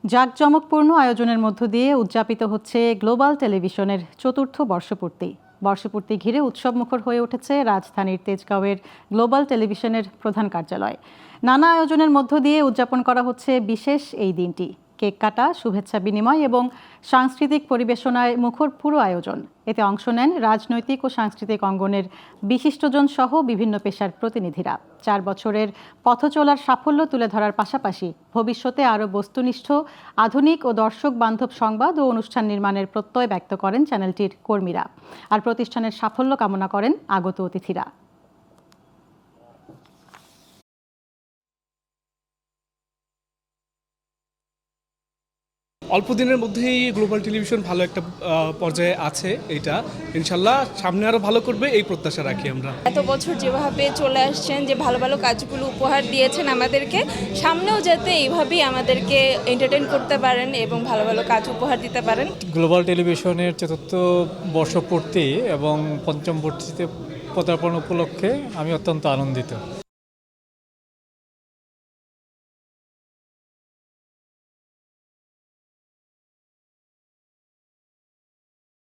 জাঁকজমকপূর্ণ আয়োজনের মধ্য দিয়ে উদযাপিত হচ্ছে গ্লোবাল টেলিভিশনের চতুর্থ বর্ষপূর্তি। বর্ষপূর্তি ঘিরে উৎসবমুখর হয়ে উঠেছে রাজধানীর তেজগাঁওয়ের গ্লোবাল টেলিভিশনের প্রধান কার্যালয়। নানা আয়োজনের মধ্য দিয়ে উদযাপন করা হচ্ছে বিশেষ এই দিনটি। কেক কাটা, শুভেচ্ছা বিনিময় এবং সাংস্কৃতিক পরিবেশনায় মুখর পুরো আয়োজন। এতে অংশ নেন রাজনৈতিক ও সাংস্কৃতিক অঙ্গনের বিশিষ্টজন সহ বিভিন্ন পেশার প্রতিনিধিরা। 4 বছরের পথচলার সাফল্য তুলে ধরার পাশাপাশি ভবিষ্যতে আরও বস্তুনিষ্ঠ, আধুনিক ও দর্শক বান্ধব সংবাদ ও অনুষ্ঠান নির্মাণের প্রত্যয় ব্যক্ত করেন চ্যানেলটির কর্মীরা। আর প্রতিষ্ঠানের সাফল্য কামনা করেন আগত অতিথিরা। অল্প দিনের মধ্যেই গ্লোবাল টেলিভিশন ভালো একটা পর্যায়ে আছে। এটা ইনশাল্লাহ সামনে আরো ভালো করবে এই প্রত্যাশা রাখি আমরা। এত বছর যেভাবে চলে আসছেন, যে ভালো ভালো কাজগুলো উপহার দিয়েছেন আমাদেরকে, সামনেও যাতে এইভাবেই আমাদেরকে এন্টারটেইন করতে পারেন এবং ভালো ভালো কাজ উপহার দিতে পারেন। গ্লোবাল টেলিভিশনের চতুর্থ বর্ষপূর্তি এবং পঞ্চম বর্ষিতে পদার্পণ উপলক্ষে আমি অত্যন্ত আনন্দিত।